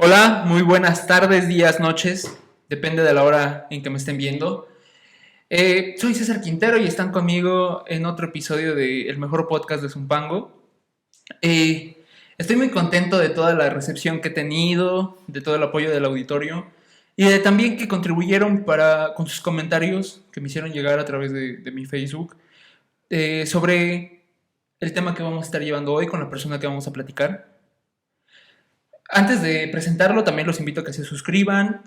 Hola, muy buenas tardes, días, noches, depende de la hora en que me estén viendo. Soy César Quintero y están conmigo en otro episodio de El Mejor Podcast de Zumpango. Estoy muy contento de toda la recepción que he tenido, de todo el apoyo del auditorio y de también que contribuyeron con sus comentarios que me hicieron llegar a través de mi Facebook sobre el tema que vamos a estar llevando hoy con la persona que vamos a platicar. Antes de presentarlo, también los invito a que se suscriban,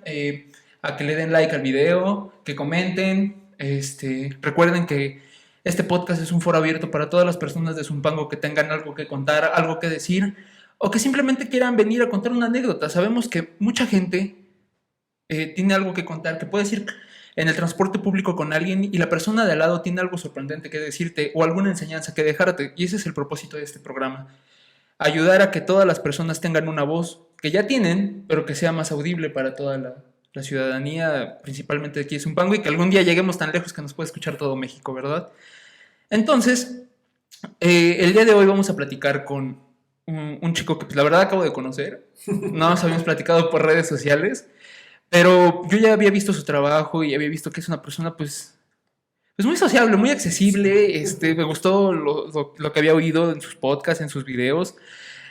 a que le den like al video, que comenten. Recuerden que este podcast es un foro abierto para todas las personas de Zumpango que tengan algo que contar, algo que decir, o que simplemente quieran venir a contar una anécdota. Sabemos que mucha gente tiene algo que contar, que puedes ir en el transporte público con alguien y la persona de al lado tiene algo sorprendente que decirte o alguna enseñanza que dejarte. Y ese es el propósito de este programa: ayudar a que todas las personas tengan una voz que ya tienen, pero que sea más audible para toda la ciudadanía, principalmente de aquí de Zumpango, y que algún día lleguemos tan lejos que nos pueda escuchar todo México, ¿verdad? Entonces, el día de hoy vamos a platicar con un chico que pues, la verdad acabo de conocer. No nos habíamos platicado por redes sociales, pero yo ya había visto su trabajo y había visto que es una persona pues muy sociable, muy accesible. Me gustó lo que había oído en sus podcasts, en sus videos.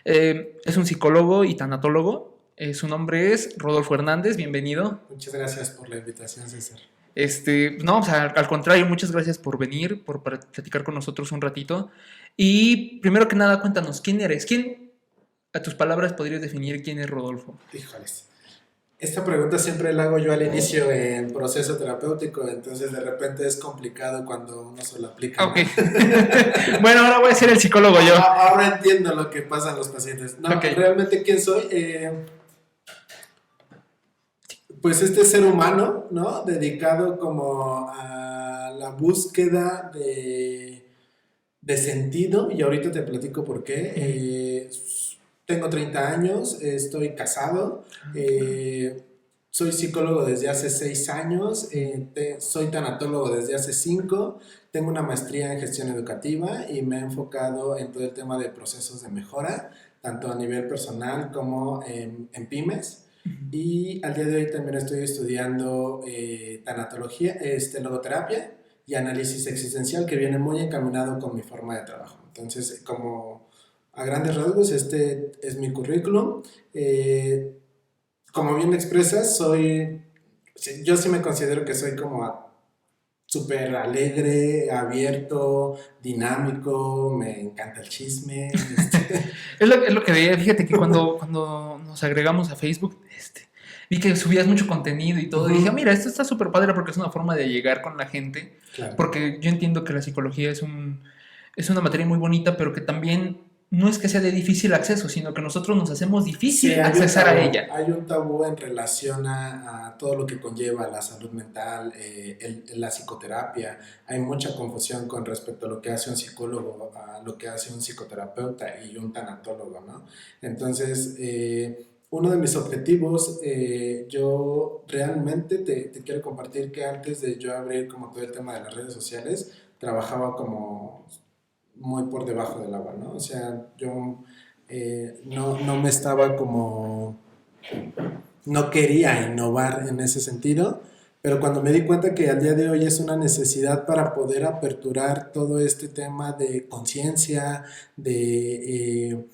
Es un psicólogo y tanatólogo. Su nombre es Rodolfo Hernández. Bienvenido. Muchas gracias por la invitación, César. No, o sea, al contrario, muchas gracias por venir, por platicar con nosotros un ratito. Y primero que nada, cuéntanos, ¿quién eres? ¿Quién, a tus palabras, podrías definir quién es Rodolfo? Híjoles. Esta pregunta siempre la hago yo al inicio en proceso terapéutico, entonces de repente es complicado cuando uno se lo aplica, Ok. ¿no? Bueno, ahora voy a ser el psicólogo yo. Ahora entiendo lo que pasa en los pacientes. No, Ok. realmente quién soy. Pues este ser humano, ¿no? Dedicado como a la búsqueda de sentido, y ahorita te platico por qué. Tengo 30 años, estoy casado, soy psicólogo desde hace 6 años, soy tanatólogo desde hace 5, tengo una maestría en gestión educativa y me he enfocado en todo el tema de procesos de mejora, tanto a nivel personal como en pymes. Y al día de hoy también estoy estudiando tanatología, logoterapia y análisis existencial, que viene muy encaminado con mi forma de trabajo. Entonces, como a grandes rasgos, este es mi currículum. Como bien expresas, yo sí me considero que soy como súper alegre, abierto, dinámico, me encanta el chisme. Es lo que veía. Fíjate que cuando nos agregamos a Facebook, vi que subías mucho contenido y todo. Y dije, mira, esto está súper padre porque es una forma de llegar con la gente. Claro. Porque yo entiendo que la psicología es una materia muy bonita, pero que también no es que sea de difícil acceso, sino que nosotros nos hacemos difícil Sí, accesar a ella. hay un tabú en relación a todo lo que conlleva la salud mental, la psicoterapia. Hay mucha confusión con respecto a lo que hace un psicólogo, a lo que hace un psicoterapeuta y un tanatólogo, ¿no? Entonces, uno de mis objetivos, yo realmente te quiero compartir que antes de yo abrir como todo el tema de las redes sociales, trabajaba como muy por debajo del agua, ¿no? O sea, yo no me estaba como, no quería innovar en ese sentido, pero cuando me di cuenta que al día de hoy es una necesidad para poder aperturar todo este tema de conciencia, de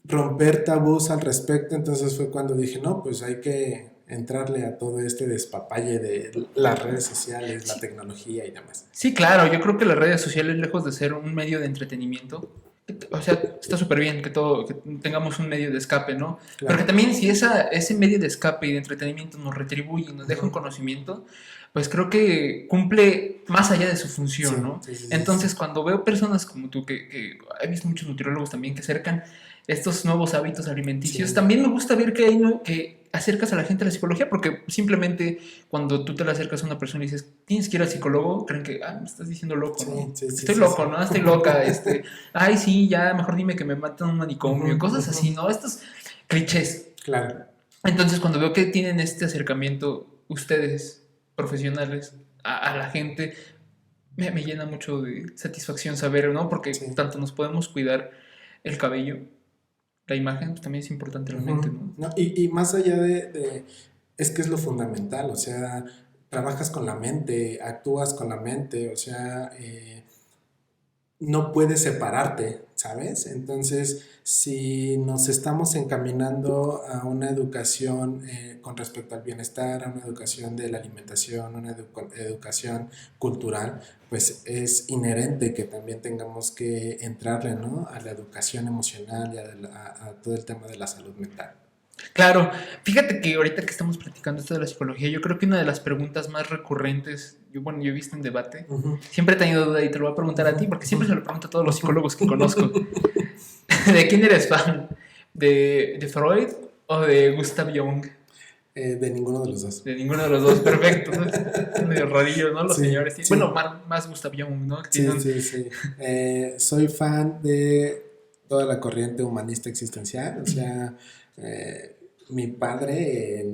romper tabús al respecto, entonces fue cuando dije, no, pues hay que entrarle a todo este despapalle de las redes sociales, la Sí, tecnología y demás. sí, claro, yo creo que las redes sociales, lejos de ser un medio de entretenimiento, o sea, está súper bien que tengamos un medio de escape, ¿no? Pero que Claro. también si ese medio de escape y de entretenimiento nos retribuye y nos deja un Uh-huh. conocimiento, pues creo que cumple más allá de su Sí, función, ¿no? sí, sí, sí, sí. Entonces, cuando veo personas como tú, que he visto muchos nutriólogos también que acercan estos nuevos hábitos alimenticios, Sí. también me gusta ver que hay que acercas a la gente a la psicología, porque simplemente cuando tú te le acercas a una persona y dices, tienes que ir al psicólogo, creen que, me estás diciendo loco, Sí, ¿no? sí, sí, Estoy sí, loco, sí. ¿no? Estoy loca, ay, sí, ya, mejor dime que me matan en un Ujú, manicomio, cosas ujú. así, ¿no? Estos clichés. Claro. Entonces, cuando veo que tienen este acercamiento, ustedes, profesionales, a la gente, me llena mucho de satisfacción saber, ¿no? Porque Sí. tanto nos podemos cuidar el cabello, la imagen pues, también es importante realmente, ¿no? No, y más allá es que es lo fundamental, o sea, trabajas con la mente, actúas con la mente, o sea, no puedes separarte, ¿sabes? Entonces, si nos estamos encaminando a una educación con respecto al bienestar, a una educación de la alimentación, una educación cultural, pues es inherente que también tengamos que entrarle, ¿no? A la educación emocional y a todo el tema de la salud mental. Claro, fíjate que ahorita que estamos platicando esto de la psicología, yo creo que una de las preguntas más recurrentes, yo he visto en debate, Ujú, siempre he tenido duda y te lo voy a preguntar a ujú, ti, porque ujú, siempre se lo pregunto a todos los ujú. psicólogos que conozco. ¿De quién eres fan? ¿De Freud o de Gustav Jung? De ninguno de los dos. De ninguno de los dos, perfecto. ¿No? Son medio rarillos, ¿no? Los Sí, señores. Bueno, sí. más Gustav Jung, ¿no? Sí, sí, sí. Soy fan de toda la corriente humanista existencial, o sea, eh, mi padre,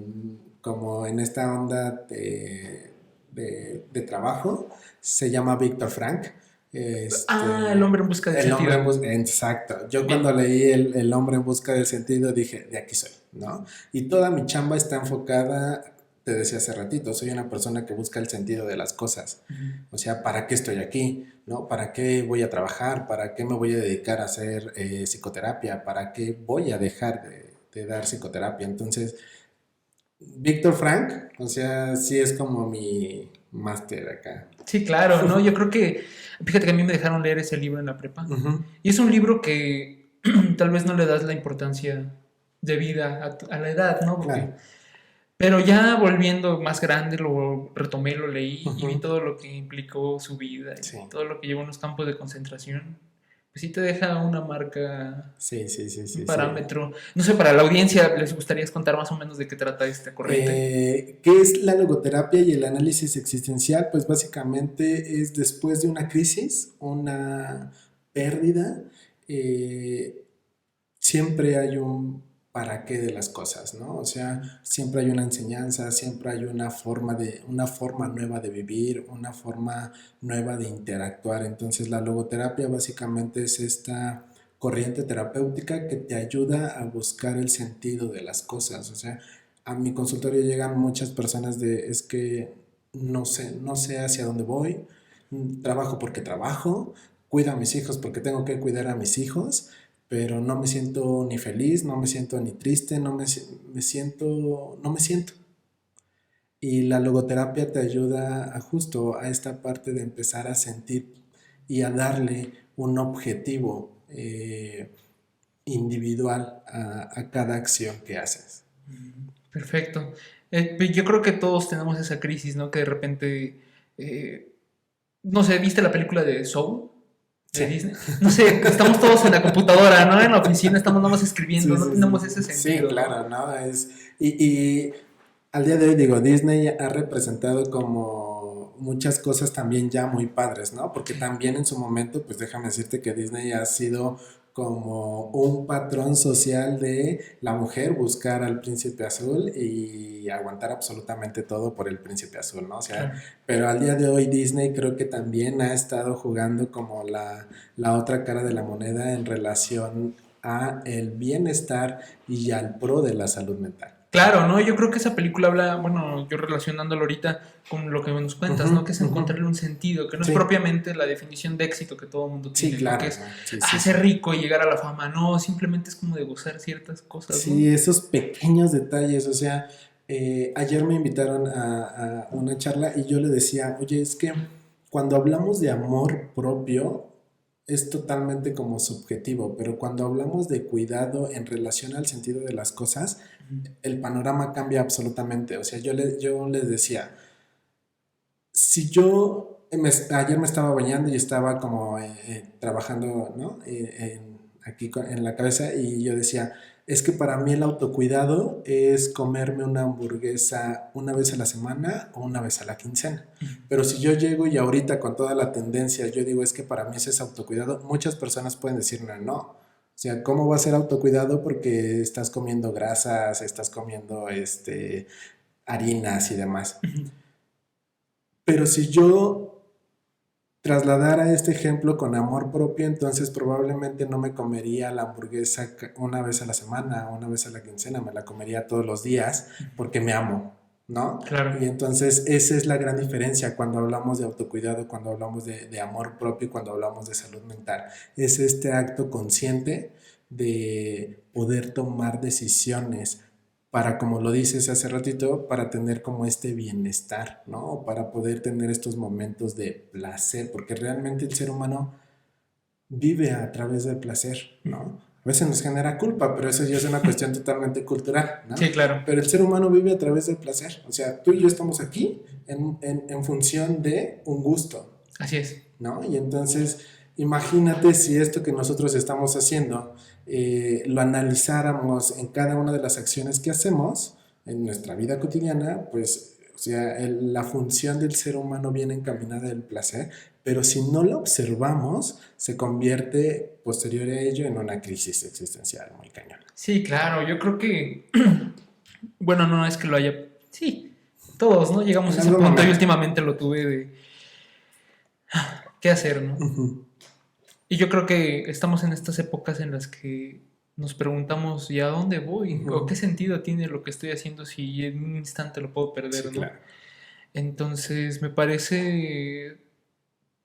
como en esta onda de trabajo, se llama Víctor Frank. El Este, hombre en busca del el hombre sentido. en busca, exacto. Yo cuando Bien. leí el hombre en busca del sentido dije, de aquí soy, ¿no? Y toda mi chamba está enfocada, te decía hace ratito, soy una persona que busca el sentido de las cosas. O sea, ¿para qué estoy aquí? ¿No? ¿Para qué voy a trabajar? ¿Para qué me voy a dedicar a hacer psicoterapia? ¿Para qué voy a dejar de dar psicoterapia? Entonces, Víctor Frank, o sea, sí es como mi máster acá. Sí, claro, ¿no? Yo creo que, fíjate que a mí me dejaron leer ese libro en la prepa. Ujú, Y es un libro que tal vez no le das la importancia debida a la edad, ¿no? claro. Pero ya volviendo más grande, lo retomé, lo leí y vi Ujú, todo lo que implicó su vida y sí, todo lo que llevó en los campos de concentración. Pues sí te deja una marca, sí, sí, sí, un sí, sí. parámetro. No sé, para la audiencia, ¿les gustaría contar más o menos de qué trata esta corriente? ¿Qué es la logoterapia y el análisis existencial? Pues básicamente es después de una crisis, una pérdida, eh, siempre hay un para qué de las cosas, ¿no? O sea, siempre hay una enseñanza, siempre hay una forma nueva de vivir, una forma nueva de interactuar. Entonces, la logoterapia básicamente es esta corriente terapéutica que te ayuda a buscar el sentido de las cosas. O sea, a mi consultorio llegan muchas personas es que no sé hacia dónde voy, trabajo porque trabajo, cuido a mis hijos porque tengo que cuidar a mis hijos, pero no me siento ni feliz, no me siento ni triste, no me siento. Y la logoterapia te ayuda a justo a esta parte de empezar a sentir y a darle un objetivo individual a cada acción que haces. Perfecto. Yo creo que todos tenemos esa crisis, ¿no? Que de repente, eh, no sé, ¿viste la película de Soul? De Sí. Disney. No sé, estamos todos en la computadora, ¿no? En la oficina estamos nada más escribiendo, Sí, no sí, sí, tenemos sí. ese Sí, sentido, ¿no? claro, ¿no? Y al día de hoy, digo, Disney ha representado como muchas cosas también ya muy padres, ¿no? Porque Sí. también en su momento, pues déjame decirte que Disney ha sido como un patrón social de la mujer buscar al príncipe azul y aguantar absolutamente todo por el príncipe azul, ¿no? O sea, Claro. pero al día de hoy Disney creo que también ha estado jugando como la otra cara de la moneda en relación a el bienestar y al pro de la salud mental. Claro, ¿no? Yo creo que esa película habla, bueno, yo relacionándolo ahorita con lo que nos cuentas, Ujú, ¿no? Que es ujú. encontrarle un sentido, que no es Sí, propiamente la definición de éxito que todo el mundo sí, tiene, ¿no? Que claro, es ¿no? Sí, sí, sí. ser rico y llegar a la fama, no, simplemente es como de gozar ciertas cosas, ¿no? Sí, esos pequeños detalles, o sea, ayer me invitaron a una charla y yo le decía, oye, es que cuando hablamos de amor propio es totalmente como subjetivo, pero cuando hablamos de cuidado en relación al sentido de las cosas, el panorama cambia absolutamente. O sea, yo les decía, si ayer me estaba bañando y estaba como trabajando, ¿no? Aquí en la cabeza y yo decía, es que para mí el autocuidado es comerme una hamburguesa una vez a la semana o una vez a la quincena. Pero si yo llego y ahorita con toda la tendencia yo digo, es que para mí ese es autocuidado, muchas personas pueden decirme no. O sea, ¿cómo va a ser autocuidado? Porque estás comiendo grasas, estás comiendo harinas y demás. Pero si yo trasladar a este ejemplo con amor propio, entonces probablemente no me comería la hamburguesa una vez a la semana, una vez a la quincena, me la comería todos los días porque me amo, ¿no? Claro. Y entonces esa es la gran diferencia cuando hablamos de autocuidado, cuando hablamos de amor propio, cuando hablamos de salud mental. Es este acto consciente de poder tomar decisiones para, como lo dices hace ratito, para tener como este bienestar, ¿no? Para poder tener estos momentos de placer, porque realmente el ser humano vive a través del placer, ¿no? A veces nos genera culpa, pero eso ya es una cuestión totalmente cultural, ¿no? Sí, claro. Pero el ser humano vive a través del placer, o sea, tú y yo estamos aquí en función de un gusto, Así es. ¿no? Y entonces, imagínate si esto que nosotros estamos haciendo lo analizáramos en cada una de las acciones que hacemos en nuestra vida cotidiana, pues, o sea, la función del ser humano viene encaminada al placer, pero si no lo observamos, se convierte posterior a ello en una crisis existencial muy cañona. Sí, claro. Yo creo que, bueno, no es que lo haya. Sí, todos, ¿no? Llegamos En a ese algún punto y momento. últimamente lo tuve de qué hacer, ¿no? Ujú. Y yo creo que estamos en estas épocas en las que nos preguntamos, ¿y a dónde voy? ¿O qué Ujú. sentido tiene lo que estoy haciendo si en un instante lo puedo Sí, perder, ¿no? claro. Entonces me parece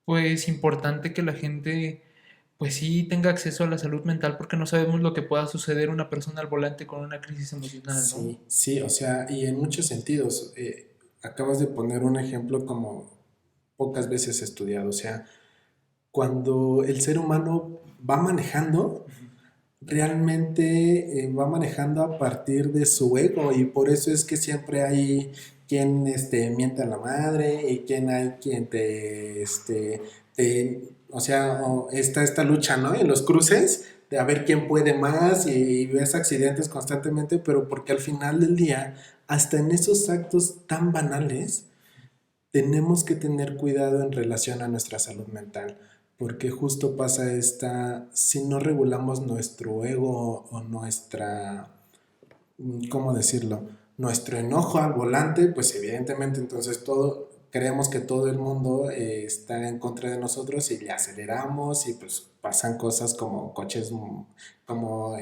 pues importante que la gente pues sí tenga acceso a la salud mental porque no sabemos lo que pueda suceder una persona al volante con una crisis emocional, ¿no? Sí, sí, o sea, y en muchos sentidos, acabas de poner un ejemplo como pocas veces estudiado, o sea, cuando el ser humano va manejando, realmente va manejando a partir de su ego y por eso es que siempre hay quien mienta a la madre y quien hay quien o sea, está esta lucha, ¿no? En los cruces de a ver quién puede más y ves accidentes constantemente, pero porque al final del día, hasta en esos actos tan banales, tenemos que tener cuidado en relación a nuestra salud mental, porque justo pasa si no regulamos nuestro ego o ¿cómo decirlo? Nuestro enojo al volante, pues evidentemente entonces creemos que todo el mundo está en contra de nosotros y le aceleramos y pues pasan cosas como coches, como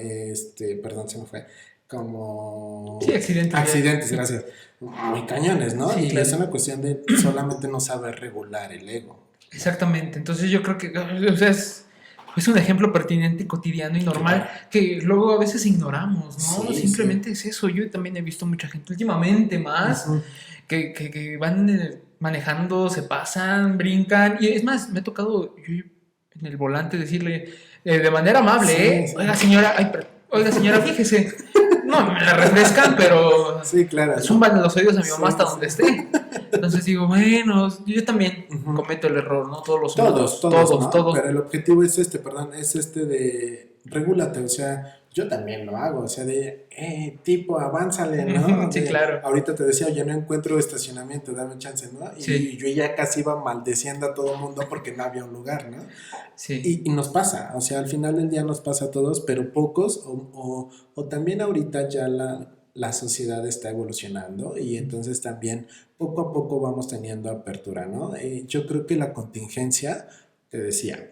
perdón, se me fue, Sí, como accidentes viales. accidentes, gracias, muy cañones, ¿no? Sí, Y es claro. una cuestión de solamente no saber regular el ego. Exactamente. Entonces yo creo que o sea, es un ejemplo pertinente, cotidiano y normal Claro, que luego a veces ignoramos, ¿no? sí, sí. Simplemente es eso. Yo también he visto mucha gente últimamente más Ujú. que van manejando, se pasan, brincan. Y es más, me ha tocado yo en el volante decirle de manera amable, Sí, sí. oiga señora, ay, oiga señora, fíjese. No, me la refrescan, pero Sí, claro, ¿no? zumban los oídos a mi mamá Sí, hasta sí. donde esté. Entonces digo, bueno, yo también Ujú. cometo el error, ¿no? Todos los Todos, humanos, todos, todos, ¿no? todos. Pero el objetivo es perdón, es de regúlate, o sea, yo también lo hago, o sea, tipo, avánzale, ¿no? Sí, claro. Ahorita te decía, yo no encuentro estacionamiento, dame chance, ¿no? Y Sí, yo ya casi iba maldeciendo a todo el mundo porque no había un lugar, ¿no? sí. Y nos pasa, o sea, al final del día nos pasa a todos, pero pocos, o también ahorita ya la sociedad está evolucionando y entonces también poco a poco vamos teniendo apertura, ¿no? Yo creo que la contingencia, te decía,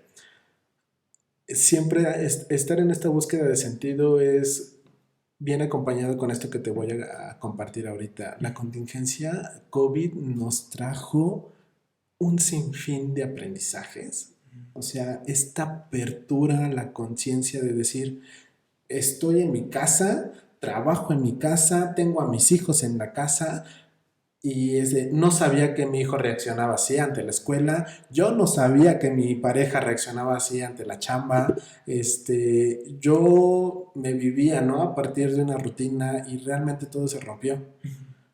siempre estar en esta búsqueda de sentido es bien acompañado con esto que te voy a compartir ahorita. La contingencia COVID nos trajo un sinfín de aprendizajes. O sea, esta apertura a la conciencia de decir, estoy en mi casa, trabajo en mi casa, tengo a mis hijos en la casa y no sabía que mi hijo reaccionaba así ante la escuela, yo no sabía que mi pareja reaccionaba así ante la chamba, yo me vivía, ¿no? A partir de una rutina y realmente todo se rompió.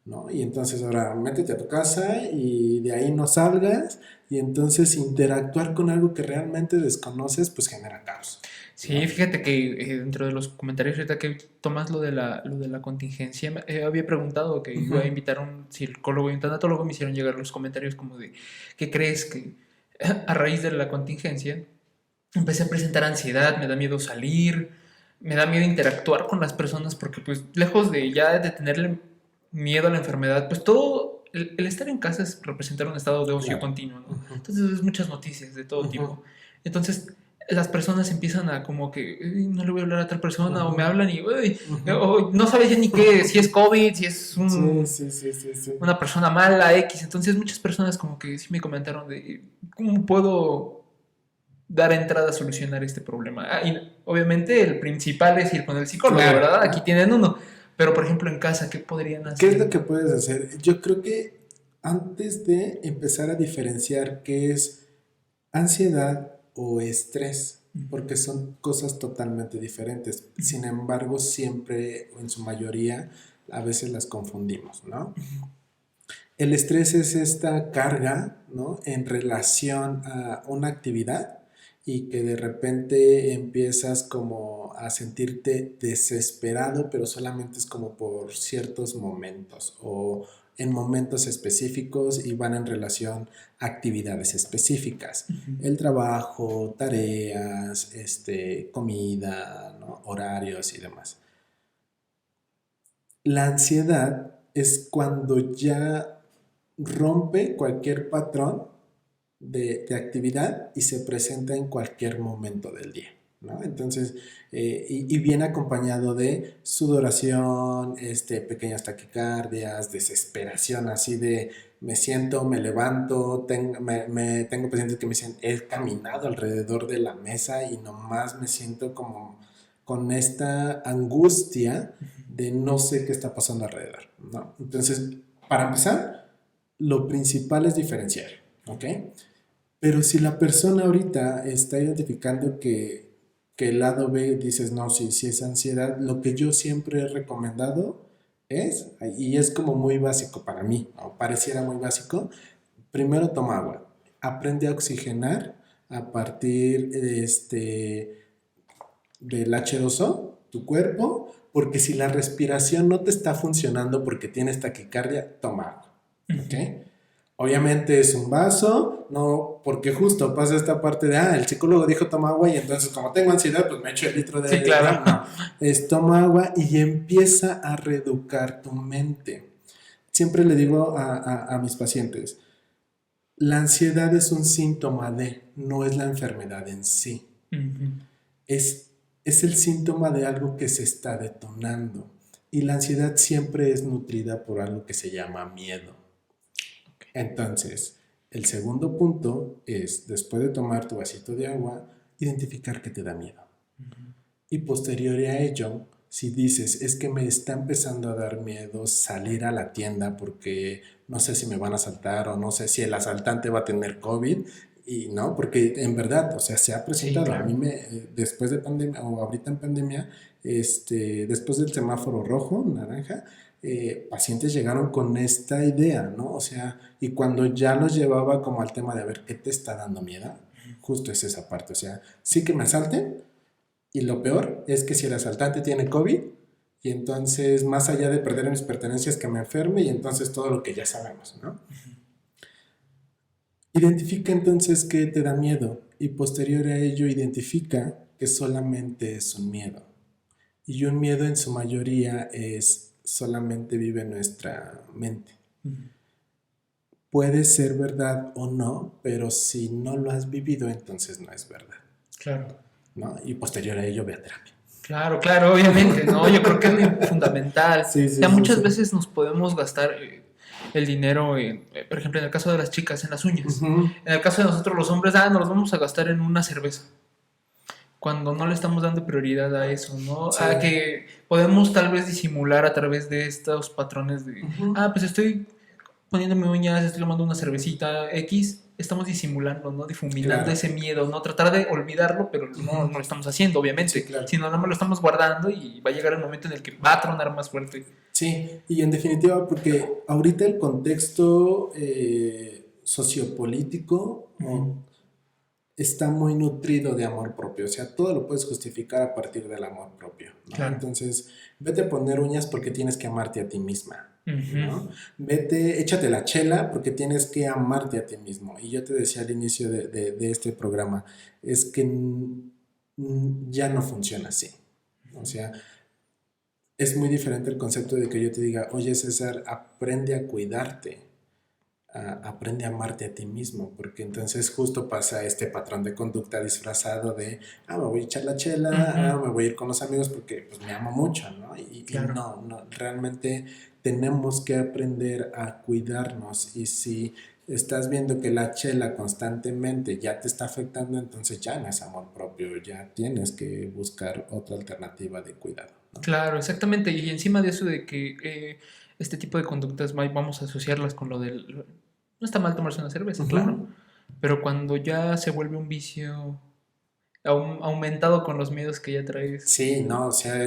¿No? Y entonces ahora métete a tu casa y de ahí no salgas y entonces interactuar con algo que realmente desconoces pues genera caos, Sí, ¿no? fíjate que dentro de los comentarios ahorita que tomas lo de la contingencia, había preguntado que iba a Ujú. invitar a un psicólogo y un tanatólogo, me hicieron llegar los comentarios como de, ¿qué crees que a raíz de la contingencia empecé a presentar ansiedad, me da miedo salir, me da miedo interactuar con las personas porque pues lejos de ya de tenerle miedo a la enfermedad, pues todo el estar en casa es representar un estado de ocio Claro. continuo, ¿no? Ujú. Entonces ves muchas noticias de todo Ujú. tipo. Entonces las personas empiezan a como que no le voy a hablar a tal persona o me Ujú. hablan y Ujú. o no sabes ya ni qué, si es COVID, si es Sí, sí, sí, sí, sí. una persona mala, X. Entonces muchas personas como que sí me comentaron de cómo puedo dar entrada a solucionar este problema. Y obviamente el principal es ir con el psicólogo, Claro. ¿verdad? Aquí tienen uno. Pero por ejemplo en casa, ¿qué podrían ¿Qué es lo hacer? que puedes hacer? Yo creo que antes de empezar a diferenciar qué es ansiedad o estrés, porque son cosas totalmente diferentes. Sin embargo, siempre, o en su mayoría, a veces las confundimos, ¿no? El estrés es esta carga, ¿no? En relación a una actividad y que de repente empiezas como a sentirte desesperado, pero solamente es como por ciertos momentos o en momentos específicos y van en relación a actividades específicas. El trabajo, tareas, comida, ¿no? Horarios y demás. La ansiedad es cuando ya rompe cualquier patrón de actividad y se presenta en cualquier momento del día, ¿no? Entonces, y viene acompañado de sudoración, pequeñas taquicardias, desesperación, así de me siento, me levanto, tengo pacientes que me dicen, he caminado alrededor de la mesa y nomás me siento como con esta angustia de no sé qué está pasando alrededor, ¿no? Entonces, para empezar, lo principal es diferenciar, ¿ok? Pero si la persona ahorita está identificando que el lado B dices, no, sí, sí es ansiedad, lo que yo siempre he recomendado es, y es como muy básico para mí, o pareciera muy básico, primero toma agua, aprende a oxigenar a partir del H2O, tu cuerpo, porque si la respiración no te está funcionando porque tienes taquicardia, toma agua, ¿ok? Obviamente es un vaso, no, porque justo pasa esta parte de, el psicólogo dijo toma agua y entonces como tengo ansiedad, pues me echo el litro Sí, de claro. agua. No, es toma agua y empieza a reeducar tu mente. Siempre le digo a mis pacientes, la ansiedad es un síntoma de, no es la enfermedad en sí. Es, es el síntoma de algo que se está detonando. Y la ansiedad siempre es nutrida por algo que se llama miedo. Entonces, el segundo punto es, después de tomar tu vasito de agua, identificar que te da miedo. Y posterior a ello, si dices, es que me está empezando a dar miedo salir a la tienda porque no sé si me van a asaltar o no sé si el asaltante va a tener COVID, y no, porque en verdad, o sea, se ha Sí, presentado. A claro. mí después de pandemia, o ahorita en pandemia, después del semáforo rojo, naranja, pacientes llegaron con esta idea, ¿no? O sea, y cuando ya los llevaba como al tema de a ver qué te está dando miedo, justo es esa parte, o sea, sí que me asalten, y lo peor es que si el asaltante tiene COVID, y entonces más allá de perder mis pertenencias que me enferme, y entonces todo lo que ya sabemos, ¿no? Identifica entonces qué te da miedo y posterior a ello identifica que solamente es un miedo. Y un miedo en su mayoría es solamente vive en nuestra mente. Puede ser verdad o no, pero si no lo has vivido, entonces no es verdad, Claro. ¿no? Y posterior a ello ve a terapia. Claro, claro, obviamente, ¿no? Yo creo que es lo fundamental. Sí, O sea, sí, sí, muchas sí. veces nos podemos gastar el dinero en, por ejemplo, en el caso de las chicas, en las uñas. Ujú. En el caso de nosotros los hombres, nos los vamos a gastar en una cerveza. Cuando no le estamos dando prioridad a eso, ¿no? Sí. A que podemos tal vez disimular a través de estos patrones de, Ujú. pues estoy poniéndome uñas, estoy tomando una cervecita X, estamos disimulando, ¿no? Difuminando Claro. ese miedo, ¿no? Tratar de olvidarlo, pero no lo estamos haciendo, Sí, obviamente. claro. Sino nada más lo estamos guardando y va a llegar el momento en el que va a tronar más fuerte. Sí, y en definitiva, porque ahorita el contexto sociopolítico está muy nutrido de amor propio, o sea, todo lo puedes justificar a partir del amor propio, ¿no? Claro. Entonces, vete a poner uñas porque tienes que amarte a ti misma, ¿no? Ujú. Vete, échate la chela porque tienes que amarte a ti mismo. Y yo te decía al inicio de este programa, es que ya no funciona así. O sea, es muy diferente el concepto de que yo te diga, oye César, aprende a cuidarte. aprende a amarte a ti mismo, porque entonces justo pasa este patrón de conducta disfrazado de, me voy a echar la chela, Ujú, me voy a ir con los amigos porque pues me amo mucho, ¿no? Y claro. no, no, realmente tenemos que aprender a cuidarnos y si estás viendo que la chela constantemente ya te está afectando, entonces ya no es amor propio, ya tienes que buscar otra alternativa de cuidado, ¿no? Claro, exactamente. Y encima de eso de que este tipo de conductas vamos a asociarlas con lo del... No está mal tomarse una cerveza, claro. Ujú. Pero cuando ya se vuelve un vicio aumentado con los miedos que ya traes. Sí, no, o sea,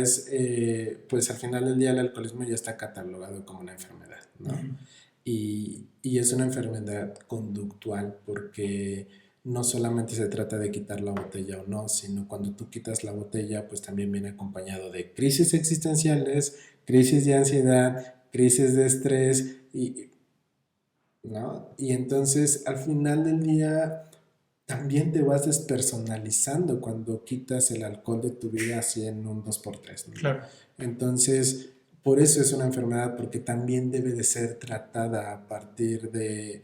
pues al final del día el alcoholismo ya está catalogado como una enfermedad, ¿no? Ujú. Y es una enfermedad conductual porque no solamente se trata de quitar la botella o no, sino cuando tú quitas la botella, pues también viene acompañado de crisis existenciales, crisis de ansiedad, crisis de estrés, ¿no? Y entonces al final del día también te vas despersonalizando cuando quitas el alcohol de tu vida así en un dos por tres, ¿no? Claro, Entonces, por eso es una enfermedad, porque también debe de ser tratada a partir de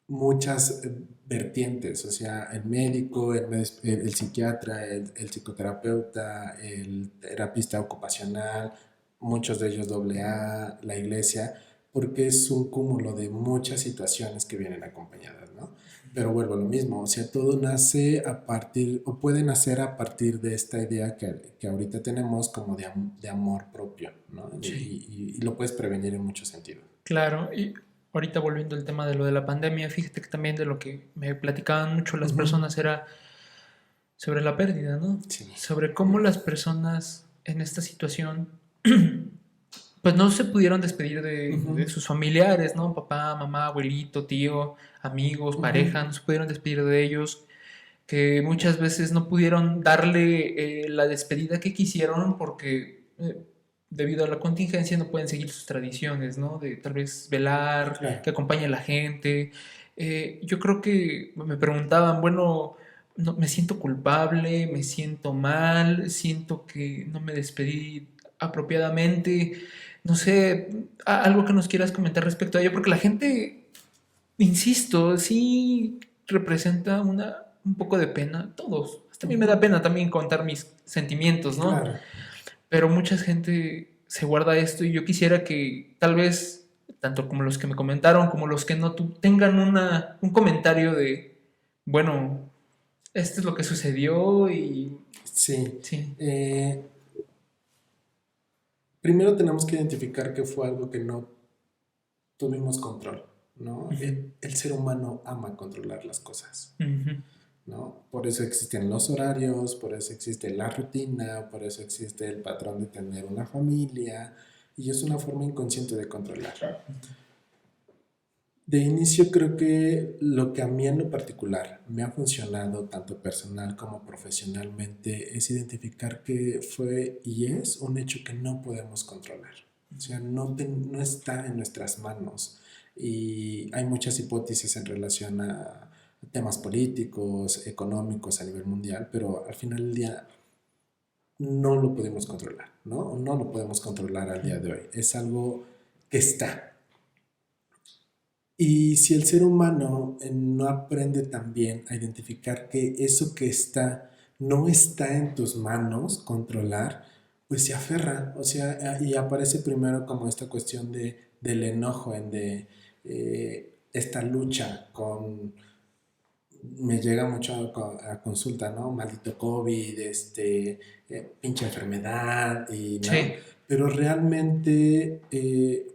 muchas vertientes, o sea, el médico, el psiquiatra, el psicoterapeuta, el terapista ocupacional, muchos de ellos AA, la iglesia, porque es un cúmulo de muchas situaciones que vienen acompañadas, ¿no? Pero vuelvo a lo mismo, o sea, todo nace a partir, o puede nacer a partir de esta idea que ahorita tenemos como de amor propio, ¿no? sí, Y lo puedes prevenir en muchos sentidos. claro. Y ahorita volviendo al tema de lo de la pandemia, fíjate que también de lo que me platicaban mucho las Ujú. personas era sobre la pérdida, ¿no? Sí. Sobre cómo las personas en esta situación pues no se pudieron despedir de Ujú. sus familiares, ¿no? Papá, mamá, abuelito, tío, amigos, pareja, Ujú. no se pudieron despedir de ellos, que muchas veces no pudieron darle la despedida que quisieron porque debido a la contingencia no pueden seguir sus tradiciones, ¿no? De tal vez velar, Claro. que acompañe a la gente. Yo creo que me preguntaban, bueno, no, me siento culpable, me siento mal, siento que no me despedí apropiadamente. No sé, algo que nos quieras comentar respecto a ello, porque la gente, insisto, sí representa un poco de pena, todos. Hasta a mí me da Ujú. pena también contar mis sentimientos, ¿no? Claro. Pero mucha gente se guarda esto y yo quisiera que tal vez, tanto como los que me comentaron, como los que no, tengan un comentario de, bueno, esto es lo que sucedió y Sí. sí, Eh, Primero tenemos que identificar que fue algo que no tuvimos control, ¿no? ujú, El ser humano ama controlar las cosas, ujú, ¿no? Por eso existen los horarios, por eso existe la rutina, por eso existe el patrón de tener una familia, y es una forma inconsciente de controlar. De inicio creo que lo que a mí en lo particular me ha funcionado tanto personal como profesionalmente es identificar que fue y es un hecho que no podemos controlar. O sea, no está en nuestras manos. Y hay muchas hipótesis en relación a temas políticos, económicos a nivel mundial, pero al final del día no lo podemos controlar, ¿no? No lo podemos controlar al día de hoy. Es algo que está. Y si el ser humano no aprende también a identificar que eso que está no está en tus manos controlar, pues se aferra, o sea, y aparece primero como esta cuestión del enojo, esta lucha con, me llega mucho a consulta, ¿no? Maldito COVID, pinche enfermedad, y ¿no? sí, Pero realmente,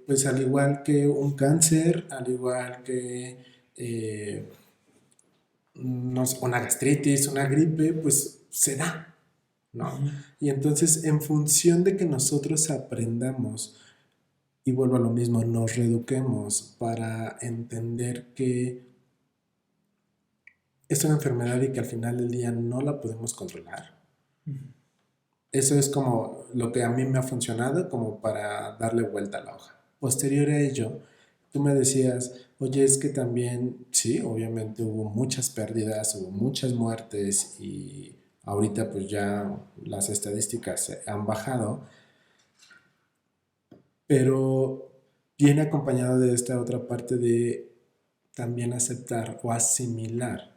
pues al igual que un cáncer, al igual que eh, no sé, una gastritis, una gripe, pues se da, ¿no? ujú, Y entonces, en función de que nosotros aprendamos, y vuelvo a lo mismo, nos reeduquemos para entender que es una enfermedad y que al final del día no la podemos controlar. ujú, Eso es como lo que a mí me ha funcionado como para darle vuelta a la hoja. Posterior a ello, tú me decías, oye, es que también, sí, obviamente hubo muchas pérdidas, hubo muchas muertes y ahorita pues ya las estadísticas han bajado, pero viene acompañado de esta otra parte de también aceptar o asimilar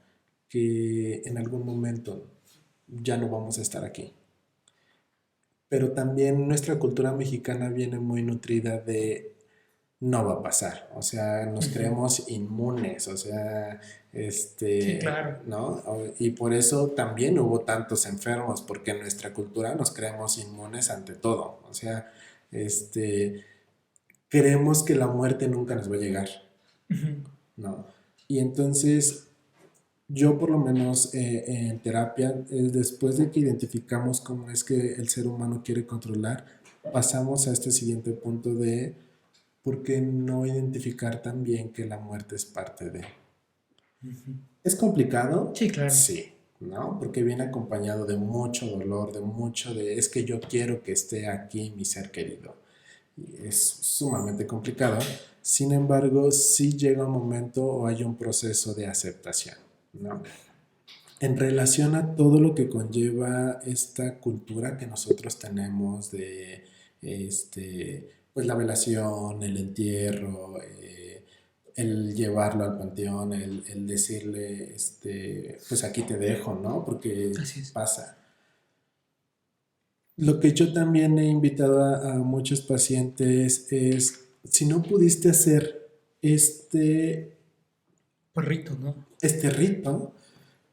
que en algún momento ya no vamos a estar aquí. Pero también nuestra cultura mexicana viene muy nutrida de no va a pasar, o sea, nos Ujú. creemos inmunes, o sea, Sí, claro. ¿no? Y por eso también hubo tantos enfermos, porque en nuestra cultura nos creemos inmunes ante todo, o sea, este, creemos que la muerte nunca nos va a llegar, Ujú. ¿no? Y entonces yo por lo menos en terapia, después de que identificamos cómo es que el ser humano quiere controlar, pasamos a este siguiente punto de por qué no identificar también que la muerte es parte de. Ujú. ¿Es complicado? Sí, claro. Sí, ¿no? Porque viene acompañado de mucho dolor, de mucho de es que yo quiero que esté aquí mi ser querido. Y es sumamente complicado. Sin embargo, sí llega un momento o hay un proceso de aceptación, ¿no? En relación a todo lo que conlleva esta cultura que nosotros tenemos de pues la velación, el entierro, el llevarlo al panteón, el decirle, pues aquí te dejo, ¿no? Porque Así es. pasa. Lo que yo también he invitado a muchos pacientes es, si no pudiste hacer este, Perrito, ¿no? este rito,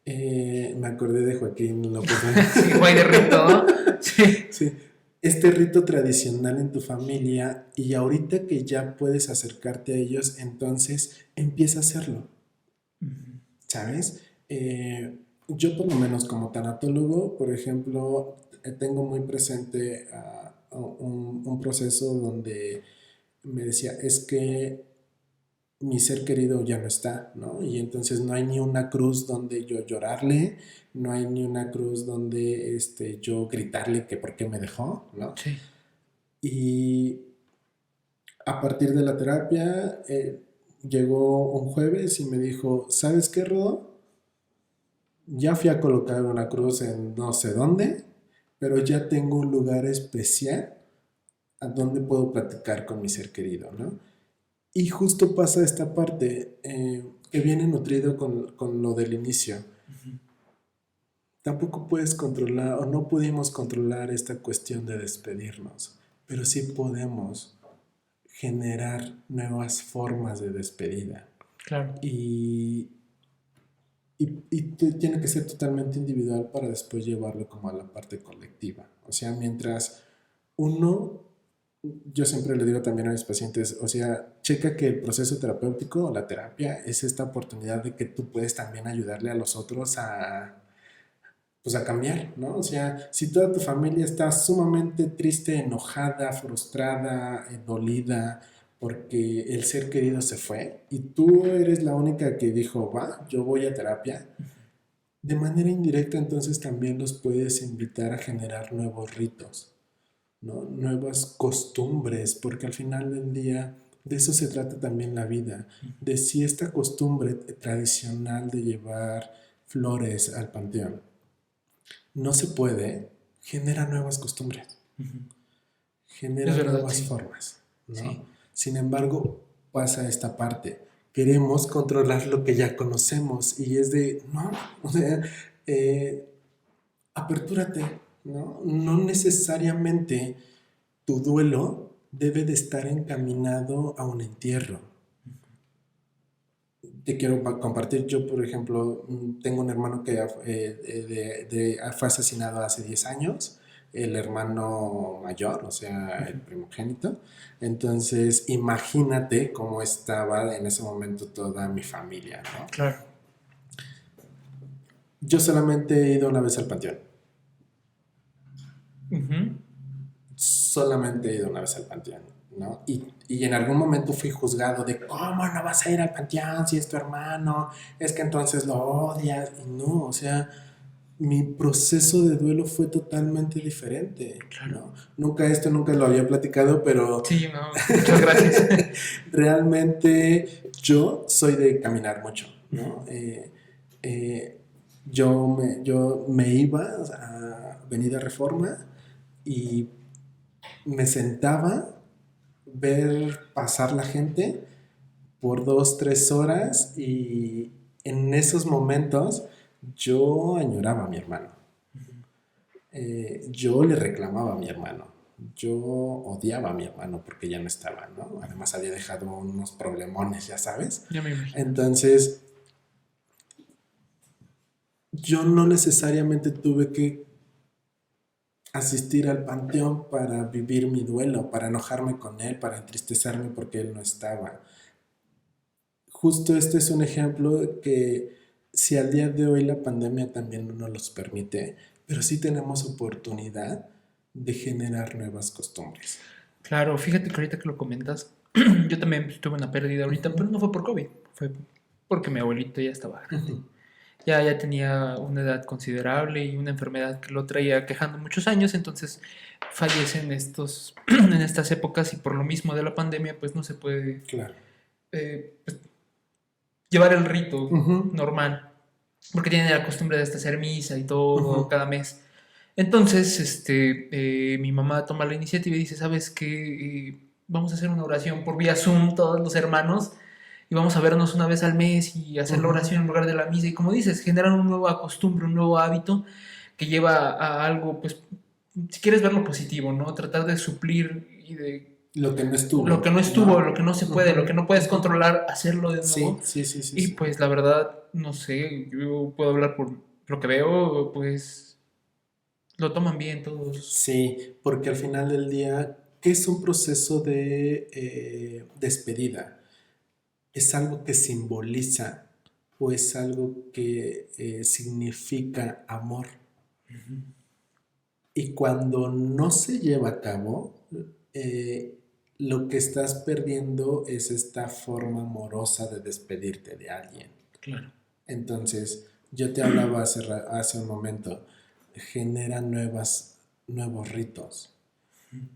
me acordé de Joaquín López. Sí, guay de rito, ¿no? Sí. Sí, este rito tradicional en tu familia y ahorita que ya puedes acercarte a ellos, entonces empieza a hacerlo, Ujú. ¿sabes? Yo por lo menos como tanatólogo, por ejemplo, tengo muy presente un proceso donde me decía, es que mi ser querido ya no está, ¿no? Y entonces no hay ni una cruz donde yo llorarle, no hay ni una cruz donde yo gritarle que por qué me dejó, ¿no? Sí. Y a partir de la terapia, llegó un jueves y me dijo, ¿sabes qué, Rodo? Ya fui a colocar una cruz en no sé dónde, pero ya tengo un lugar especial a donde puedo platicar con mi ser querido, ¿no? Y justo pasa esta parte que viene nutrido con lo del inicio. Ujú. Tampoco puedes controlar o no pudimos controlar esta cuestión de despedirnos, pero sí podemos generar nuevas formas de despedida. Claro. Y, tiene que ser totalmente individual para después llevarlo como a la parte colectiva. O sea, mientras uno, yo siempre le digo también a mis pacientes, o sea, checa que el proceso terapéutico o la terapia es esta oportunidad de que tú puedes también ayudarle a los otros pues a cambiar, ¿no? O sea, si toda tu familia está sumamente triste, enojada, frustrada, dolida, porque el ser querido se fue y tú eres la única que dijo, va, yo voy a terapia, de manera indirecta entonces también los puedes invitar a generar nuevos ritos, ¿no? Nuevas costumbres, porque al final del día de eso se trata también la vida, de si esta costumbre tradicional de llevar flores al panteón no se puede, genera nuevas costumbres, Ujú. Es genera verdad, nuevas sí. formas, ¿no? Sí. Sin embargo, pasa esta parte. Queremos controlar lo que ya conocemos y es de, no, o sea, eh, apertúrate, ¿no? No necesariamente tu duelo debe de estar encaminado a un entierro. Te quiero compartir, yo por ejemplo, tengo un hermano que fue asesinado hace 10 años, el hermano mayor, o sea, el Ujú. primogénito. Entonces, imagínate cómo estaba en ese momento toda mi familia, ¿no? Claro. Yo solamente he ido una vez al panteón, Ujú. solamente he ido una vez al panteón, ¿no? Y en algún momento fui juzgado de, ¿cómo no vas a ir al panteón si es tu hermano? Es que entonces lo odias. Y no, o sea, mi proceso de duelo fue totalmente diferente, Claro. ¿no? Nunca lo había platicado, pero Sí, no, muchas gracias. realmente yo soy de caminar mucho, Ujú. ¿no? Yo me iba a Avenida Reforma y me sentaba ver pasar la gente por 2, 3 horas y en esos momentos yo añoraba a mi hermano. Yo le reclamaba a mi hermano. Yo odiaba a mi hermano porque ya no estaba, ¿no? Además había dejado unos problemones, ya sabes. Ya me imagino. Entonces, yo no necesariamente tuve que asistir al panteón para vivir mi duelo, para enojarme con él, para entristecerme porque él no estaba. Justo este es un ejemplo que si al día de hoy la pandemia también no nos los permite, pero sí tenemos oportunidad de generar nuevas costumbres. Claro, fíjate que ahorita que lo comentas, yo también tuve una pérdida ahorita, Ujú, pero no fue por COVID, fue porque mi abuelito ya estaba grande. ujú, Ya tenía una edad considerable y una enfermedad que lo traía quejando muchos años, entonces fallece en en estas épocas y por lo mismo de la pandemia, pues no se puede claro. pues, llevar el rito Ujú, normal, porque tienen la costumbre de hasta hacer misa y ujú, todo cada mes. Entonces, mi mamá toma la iniciativa y dice, ¿sabes qué? Vamos a hacer una oración por vía Zoom, todos los hermanos, y vamos a vernos una vez al mes y hacer la ujú. oración en lugar de la misa. Y como dices, generan una nueva costumbre, un nuevo hábito que lleva a algo, pues, si quieres verlo positivo, ¿no? Tratar de suplir y de Lo que no lo que no estuvo, estuvo, lo ¿no? que no se puede, lo que Ujú, no puedes ujú. controlar, hacerlo de Sí, nuevo. sí, sí, sí, Y sí. pues la verdad, no sé, yo puedo hablar por lo que veo, pues lo toman bien todos. Sí, porque al final del día, ¿qué es un proceso de despedida? ¿Es algo que simboliza o es algo que significa amor? Y cuando no se lleva a cabo, eh, lo que estás perdiendo es esta forma amorosa de despedirte de alguien. Claro. Entonces, yo te hablaba hace un momento, genera nuevos ritos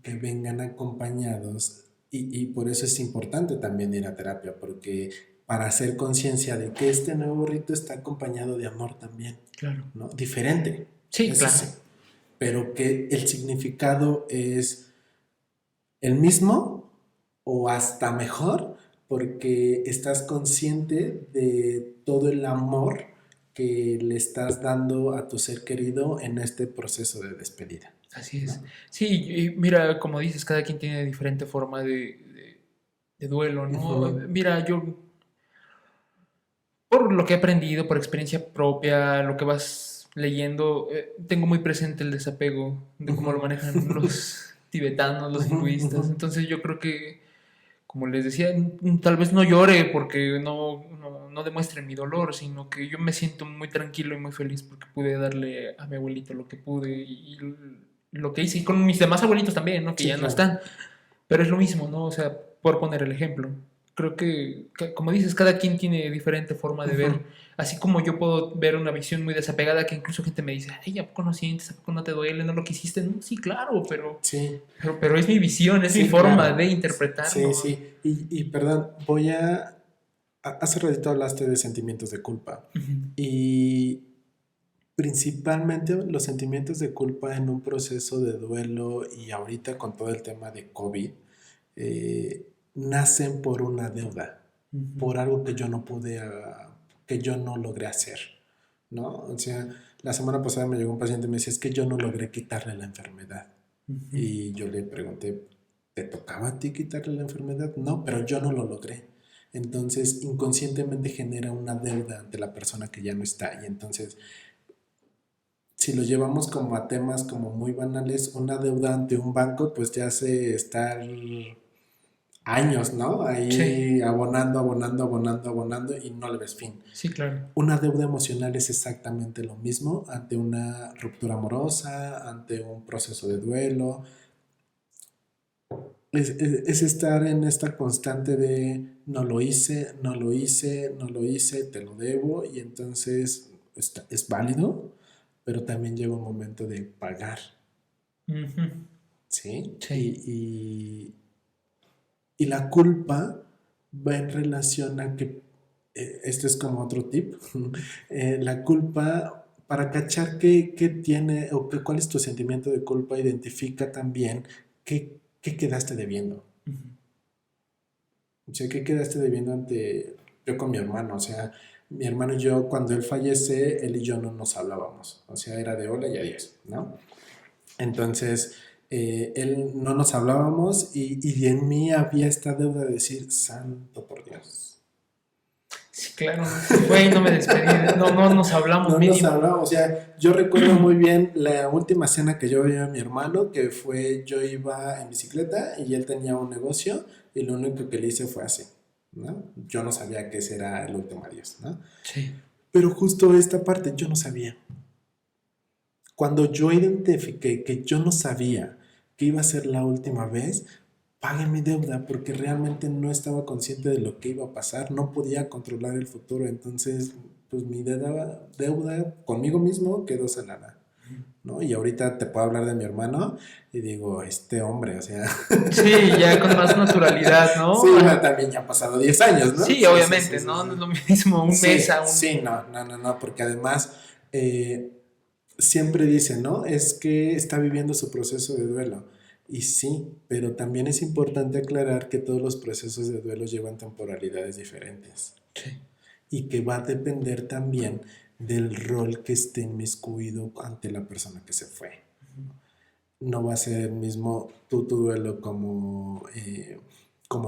que vengan acompañados y por eso es importante también ir a terapia, porque para hacer conciencia de que este nuevo rito está acompañado de amor también, Claro. ¿no? Diferente, Sí, eso claro. sí, pero que el significado es el mismo o hasta mejor porque estás consciente de todo el amor que le estás dando a tu ser querido en este proceso de despedida, Así es. ¿no? Sí, y mira, como dices, cada quien tiene diferente forma de duelo, ¿no? Ujú, Mira, yo, por lo que he aprendido, por experiencia propia, lo que vas leyendo, tengo muy presente el desapego de cómo lo ujú, manejan los tibetanos, los ujú, ujú. hinduistas. Entonces yo creo que como les decía, tal vez no llore porque no demuestre mi dolor, sino que yo me siento muy tranquilo y muy feliz porque pude darle a mi abuelito lo que pude y lo que hice, y con mis demás abuelitos también, ¿no? Que Sí, ya no claro. están, pero es lo mismo, ¿no? O sea, por poner el ejemplo. Creo como dices, cada quien tiene diferente forma de ver. Ujú. Así como yo puedo ver una visión muy desapegada, que incluso gente me dice, ay, ¿a poco no sientes? ¿A poco no te duele? ¿No lo quisiste? No, sí, claro, Sí, pero es mi visión, es mi sí, forma de claro. Sí, interpretarlo. sí. Y perdón, hace ratito hablaste de sentimientos de culpa. Ujú. Y principalmente los sentimientos de culpa en un proceso de duelo y ahorita con todo el tema de COVID, nacen por una deuda, Ujú. por algo que yo no pude, que yo no logré hacer, ¿no? O sea, la semana pasada me llegó un paciente y me decía, es que yo no logré quitarle la enfermedad. Ujú. Y yo le pregunté, ¿te tocaba a ti quitarle la enfermedad? No, pero yo no lo logré. Entonces, inconscientemente genera una deuda ante la persona que ya no está. Y entonces, si lo llevamos como a temas como muy banales, una deuda ante un banco, pues te hace estar años, ¿no? Sí, Ahí abonando, abonando, abonando, abonando y no le ves fin. sí, claro. Una deuda emocional es exactamente lo mismo ante una ruptura amorosa, ante un proceso de duelo. Es estar en esta constante de no lo hice, no lo hice, no lo hice, te lo debo y entonces es válido, pero también llega un momento de pagar, Ujú. ¿sí? Sí. Y la culpa va en relación a que, esto es como otro tip, la culpa, para cachar qué tiene o cuál es tu sentimiento de culpa, identifica también qué quedaste debiendo. Ujú. O sea, ¿qué quedaste debiendo ante yo con mi hermano? O sea, mi hermano y yo, cuando él fallece, él y yo no nos hablábamos. O sea, era de hola y adiós, ¿no? Entonces, él no nos hablábamos y en mí había esta deuda de decir, santo por Dios. Sí, claro, se fue y no me despedí. No nos hablamos No nos mínimo. hablábamos, o sea, yo recuerdo muy bien la última cena que yo vi a mi hermano, que fue, yo iba en bicicleta y él tenía un negocio y lo único que le hice fue así, ¿no? Yo no sabía que ese era el último adiós, ¿no? Sí, Pero justo esta parte yo no sabía. Cuando yo identifiqué que yo no sabía que iba a ser la última vez, pagué mi deuda porque realmente no estaba consciente de lo que iba a pasar, no podía controlar el futuro, entonces pues mi deuda conmigo mismo quedó sanada, ¿no? Y ahorita te puedo hablar de mi hermano y digo, este hombre, o sea, sí, ya con más naturalidad, sí, ¿no? bueno, también ya han pasado 10 años, ¿no? Sí, Sí, sí, sí, obviamente, sí, ¿no? No sí. es lo mismo un mes Sí, a sí, un... no, no, no, no, porque además siempre dicen, ¿no? Es que está viviendo su proceso de duelo. Y sí, pero también es importante aclarar que todos los procesos de duelo llevan temporalidades diferentes Sí, y que va a depender también del rol que esté inmiscuido ante la persona que se fue. No va a ser el mismo tu duelo como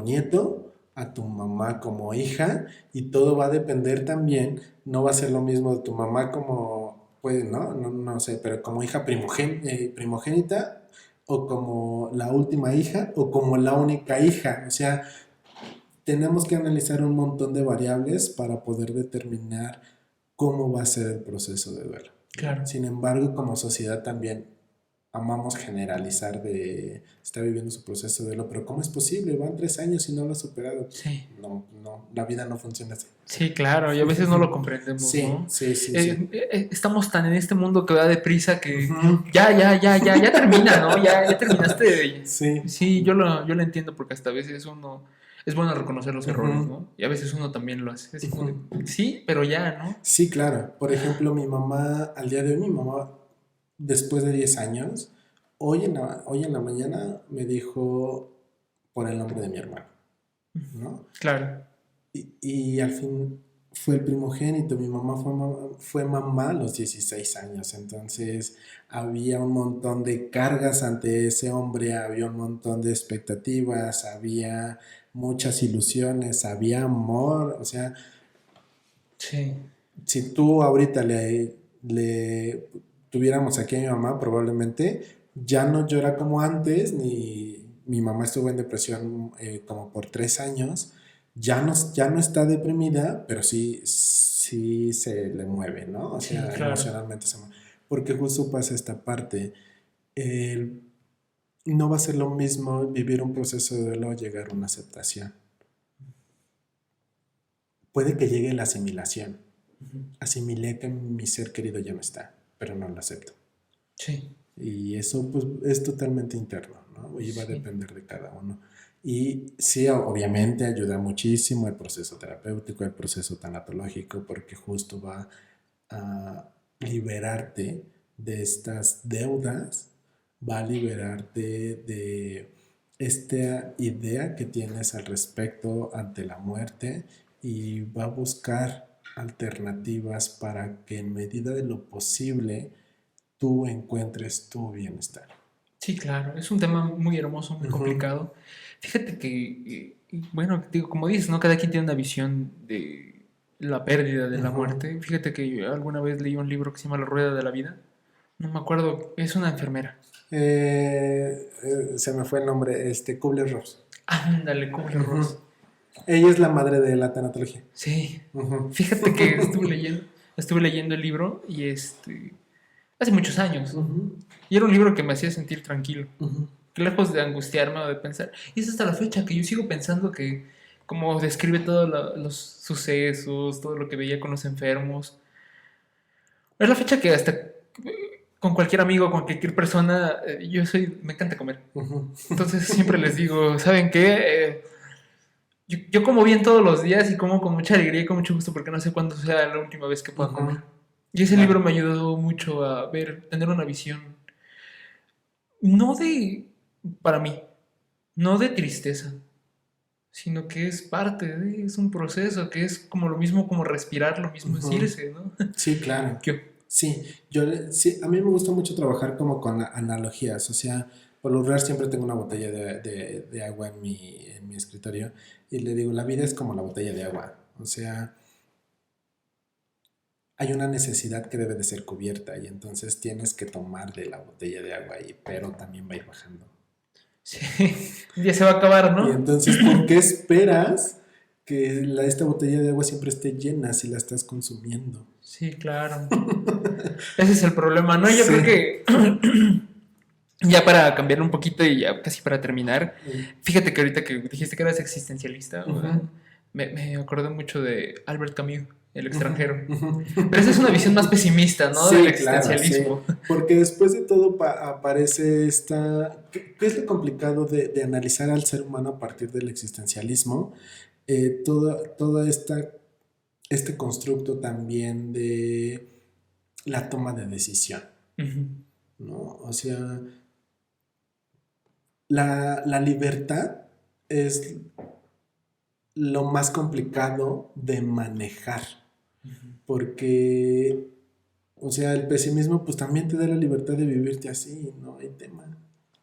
nieto, a tu mamá como hija, y todo va a depender también, no va a ser lo mismo de tu mamá como, pues, no sé, pero como hija primogénita, o como la última hija, o como la única hija. O sea, tenemos que analizar un montón de variables para poder determinar cómo va a ser el proceso de duelo, ¿no? claro. Sin embargo, como sociedad también amamos generalizar de está viviendo su proceso de duelo, pero ¿cómo es posible? Van 3 años y no lo ha superado. Sí, No, no, la vida no funciona así. sí, claro, y a veces no lo comprendemos, Sí, ¿no? sí, sí, sí. Estamos tan en este mundo que va deprisa que Ujú. ya termina, ¿no? Ya terminaste de... Sí. Sí, yo lo entiendo porque hasta a veces uno... Es bueno reconocer los errores, Ujú. ¿no? Y a veces uno también lo hace. Es como de, Ujú. sí, pero ya, ¿no? Sí, claro. Por ejemplo, mi mamá, al día de hoy, mi mamá, después de 10 años, hoy en la mañana me dijo por el nombre de mi hermano, ¿no? Claro, Y al fin fue el primogénito. Mi mamá fue mamá a los 16 años. Entonces había un montón de cargas ante ese hombre, había un montón de expectativas, había muchas ilusiones, había amor. O sea, sí, si tú ahorita le tuviéramos aquí a mi mamá, probablemente ya no llora como antes, ni mi mamá estuvo en depresión como por 3 años, ya no está deprimida, pero sí, sí se le mueve, ¿no? O sí, sea, claro. emocionalmente se mueve. Porque justo pasa esta parte. el- no va a ser lo mismo vivir un proceso de duelo a llegar a una aceptación. Puede que llegue la asimilación. Ujú. Asimilé que mi ser querido ya no está, pero no lo acepto. Sí, Y eso pues es totalmente interno, ¿no? Y va a sí, depender de cada uno. Y sí, obviamente ayuda muchísimo el proceso terapéutico, el proceso tanatológico, porque justo va a liberarte de estas deudas, va a liberarte de esta idea que tienes al respecto ante la muerte y va a buscar alternativas para que en medida de lo posible tú encuentres tu bienestar. sí, claro. Es un tema muy hermoso, muy Ujú, complicado. Fíjate que, bueno, digo, como dices, ¿no? Cada quien tiene una visión de la pérdida, de la ujú. muerte. Fíjate que yo alguna vez leí un libro que se llama La Rueda de la Vida. No me acuerdo, es una enfermera. Se me fue el nombre, Kubler-Ross. Ándale, Kubler-Ross. Ujú. Ella es la madre de la tanatología. Sí. Ujú. Fíjate que estuve leyendo el libro y hace muchos años. Ujú, Y era un libro que me hacía sentir tranquilo. ujú, Que lejos de angustiarme o de pensar. Y es hasta la fecha que yo sigo pensando que, como describe todos los sucesos, todo lo que veía con los enfermos. Es la fecha que hasta con cualquier amigo, con cualquier persona, me encanta comer. ujú. Entonces siempre les digo, ¿saben qué? Yo como bien todos los días y como con mucha alegría y con mucho gusto porque no sé cuándo sea la última vez que pueda comer. Ujú. Y ese libro Claro. me ayudó mucho a tener una visión, no de, para mí, no de tristeza, sino que es es un proceso, que es como lo mismo como respirar, lo mismo es Ujú. irse, ¿no? Sí, claro. Sí, sí, a mí me gusta mucho trabajar como con analogías, o sea, por lo regular siempre tengo una botella de agua en mi escritorio y le digo, la vida es como la botella de agua, o sea, hay una necesidad que debe de ser cubierta y entonces tienes que tomar de la botella de agua ahí, pero también va a ir bajando. Sí, un día se va a acabar, Y ¿no? entonces, ¿por qué esperas que esta botella de agua siempre esté llena si la estás consumiendo? Sí, claro. Ese es el problema, ¿no? Yo creo Sí. que ya para cambiar un poquito y ya casi para terminar, fíjate que ahorita que dijiste que eras existencialista, ¿verdad? Ujú, Me acordé mucho de Albert Camus, El ujú, extranjero. ujú. Pero esa es una visión más pesimista, ¿no? Del Sí, claro, sí. existencialismo. Porque después de todo aparece ¿qué es lo complicado de analizar al ser humano a partir del existencialismo? Toda este constructo también de la toma de decisión, Ujú. ¿no? O sea, la libertad es lo más complicado de manejar, porque, o sea, el pesimismo pues también te da la libertad de vivirte así, no hay tema.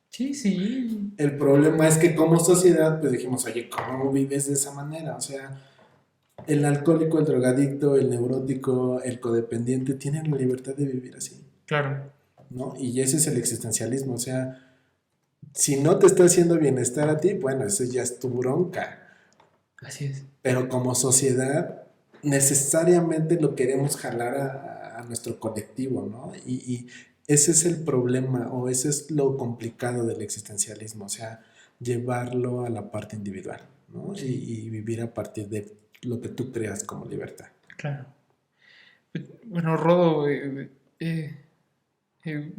Sí, sí. El problema es que como sociedad pues dijimos, oye, ¿cómo vives de esa manera? O sea, el alcohólico, el drogadicto, el neurótico, el codependiente tienen la libertad de vivir así, Claro. ¿no? Y ese es el existencialismo, o sea, si no te está haciendo bienestar a ti, bueno, eso ya es tu bronca. Así es. Pero como sociedad necesariamente lo queremos jalar a nuestro colectivo, ¿no? Y ese es el problema o ese es lo complicado del existencialismo, o sea, llevarlo a la parte individual, ¿no? Sí, Y vivir a partir de lo que tú creas como libertad. claro. Bueno, Rodo,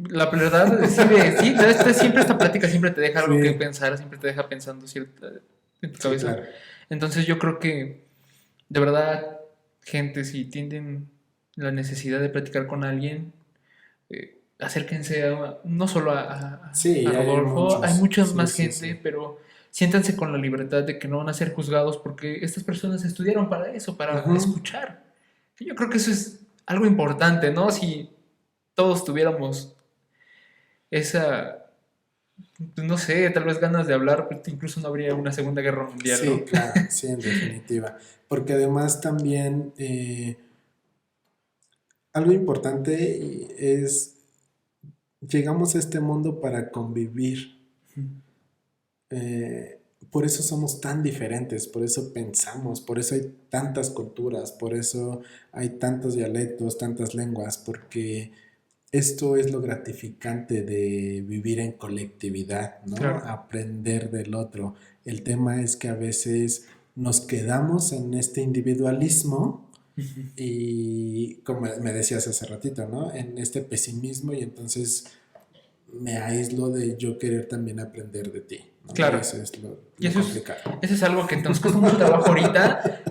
la verdad, sí, siempre esta plática siempre te deja algo que Sí, pensar, siempre te deja pensando cierta, en tu sí, cabeza. claro. Entonces yo creo que, de verdad, gente, si tienen la necesidad de platicar con alguien, acérquense no solo a Sí, hay Rodolfo, hay muchos. mucha Sí, más sí, gente, sí. pero siéntanse con la libertad de que no van a ser juzgados porque estas personas estudiaron para eso, para Ujú. escuchar. Yo creo que eso es algo importante, ¿no? Si todos tuviéramos esa, pues, no sé, tal vez ganas de hablar, pues, incluso no habría una Segunda Guerra Mundial, Sí, ¿no? claro, sí, en definitiva. Porque además también algo importante es, llegamos a este mundo para convivir. Eh, por eso somos tan diferentes, por eso pensamos, por eso hay tantas culturas, por eso hay tantos dialectos, tantas lenguas, porque esto es lo gratificante de vivir en colectividad, ¿no? Claro. Aprender del otro. El tema es que a veces nos quedamos en este individualismo y como me decías hace ratito, ¿no? En este pesimismo y entonces me aíslo de yo querer también aprender de ti, ¿no? Y Claro. eso es Y lo complicado. eso es algo que nos cuesta mucho trabajo ahorita,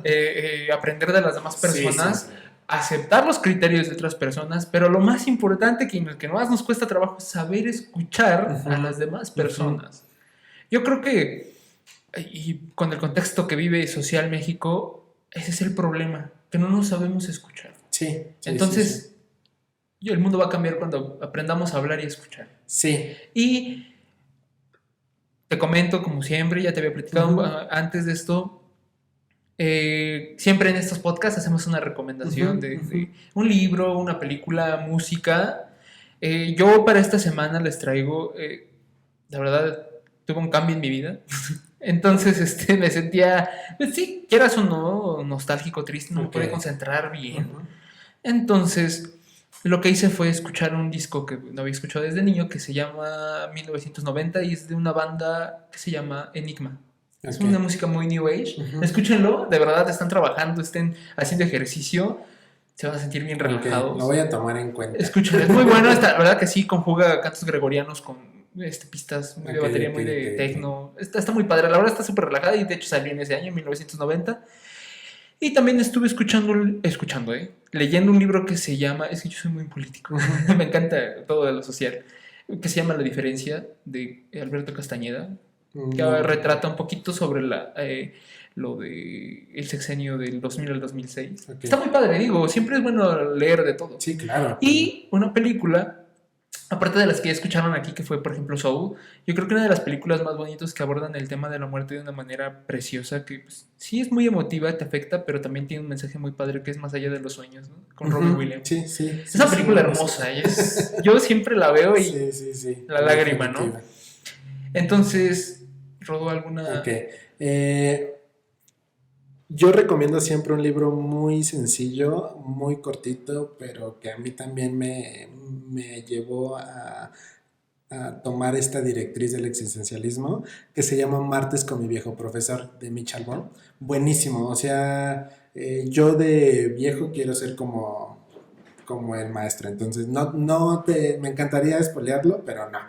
aprender de las demás Sí, sí, personas, sí. aceptar los criterios de otras personas, pero lo más importante que más nos cuesta trabajo es saber escuchar a Ujú, las demás ujú. personas. Yo creo que, y con el contexto que vive social México, ese es el problema, que no nos sabemos escuchar. Sí, sí, sí, sí. Entonces, el mundo va a cambiar cuando aprendamos a hablar y escuchar. Sí. Y te comento, como siempre, ya te había platicado Ujú, antes de esto, siempre en estos podcasts hacemos una ujú, recomendación ujú. de un libro, una película, música. Yo para esta semana les traigo, la verdad, tuve un cambio en mi vida. Entonces, me sentía, pues sí, quieras o no, nostálgico, triste, no me Ok. podía concentrar bien. Ujú. Entonces, lo que hice fue escuchar un disco que no había escuchado desde niño, que se llama 1990 y es de una banda que se llama Enigma. Es Ok. una música muy New Age. Ujú. Escúchenlo, de verdad están trabajando, estén haciendo ejercicio, se van a sentir bien Ok, lo relajados. voy a tomar en cuenta. Escúchenlo, es muy bueno, la verdad que sí, conjuga cantos gregorianos con pistas muy de Ok, batería, ok, muy ok, de ok. techno. Está muy padre, la verdad está súper relajada y de hecho salió en ese año, en 1990. Y también estuve leyendo un libro que se llama, es que yo soy muy político, Ujú. me encanta todo de lo social, que se llama La diferencia de Alberto Castañeda. que No. retrata un poquito sobre lo de el sexenio del 2000 al 2006. Ok. Está muy padre, digo, siempre es bueno leer de todo. Sí, claro. Y una película, aparte de las que ya escucharon aquí, que fue por ejemplo Soul, yo creo que una de las películas más bonitas que abordan el tema de la muerte de una manera preciosa, que pues, sí es muy emotiva, te afecta, pero también tiene un mensaje muy padre que es Más allá de los sueños, ¿no? Con Robin Williams. Sí, sí. Es una película hermosa, yo siempre la veo y Sí. la lágrima, ¿no? Entonces, Rodo, ¿alguna...? Ok. Yo recomiendo siempre un libro muy sencillo, muy cortito, pero que a mí también me llevó a tomar esta directriz del existencialismo, que se llama Martes con mi viejo profesor, de Mitch Albom. Buenísimo, o sea, yo de viejo quiero ser como el maestro, entonces me encantaría espolearlo, pero no.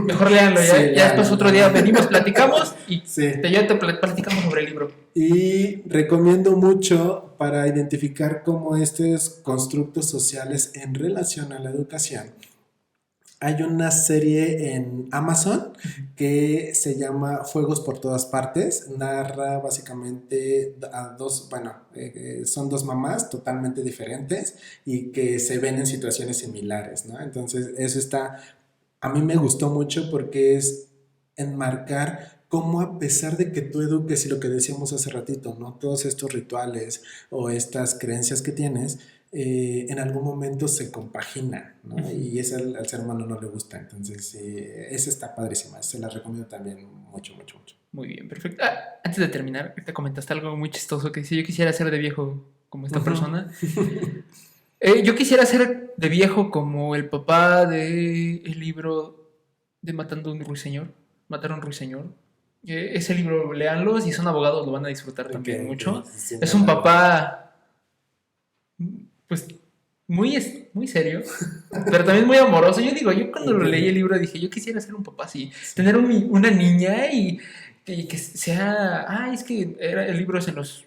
Mejor léanlo, Sí, ya después otro día venimos, platicamos y Sí. ya te platicamos sobre el libro. Y recomiendo mucho para identificar cómo estos constructos sociales en relación a la educación. Hay una serie en Amazon que se llama Fuegos por todas partes. Narra básicamente a son dos mamás totalmente diferentes y que se ven en situaciones similares, ¿no? Entonces, a mí me gustó mucho porque es enmarcar cómo a pesar de que tú eduques y lo que decíamos hace ratito, ¿no? Todos estos rituales o estas creencias que tienes, en algún momento se compagina, ¿no? Y eso al ser humano no le gusta. Entonces, esa está padrísima. Se la recomiendo también mucho. Muy bien, perfecto. Antes de terminar, te comentaste algo muy chistoso que dice, yo quisiera ser de viejo como esta persona. Yo quisiera ser de viejo como el papá del libro de Matando a un Ruiseñor. Matar a un Ruiseñor. Ese libro, léanlo, si son abogados lo van a disfrutar también mucho. Sí, Es un papá, pues, muy serio, pero también muy amoroso. Yo digo, yo cuando lo leí el libro dije, yo quisiera ser un papá así, tener una niña y que sea, es que el libro es en los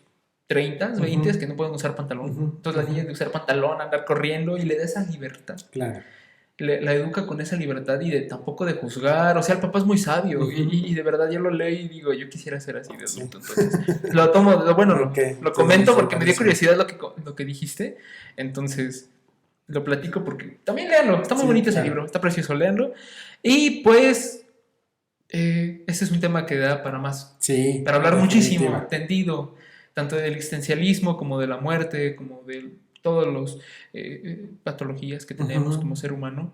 30, 20, que no pueden usar pantalón. Entonces la niña de usar pantalón, andar corriendo y le da esa libertad. Claro. La educa con esa libertad y tampoco de juzgar. O sea, el papá es muy sabio y de verdad yo lo leo y digo, yo quisiera ser así de adulto. Entonces, lo tomo, lo comento porque me dio curiosidad lo que dijiste. Entonces, lo platico porque también léanlo. Está muy bonito ese libro, está precioso, léanlo. Y pues, ese es un tema que da para más. Sí. Para hablar muchísimo, tendido, tanto del existencialismo como de la muerte, como de todas las patologías que tenemos como ser humano.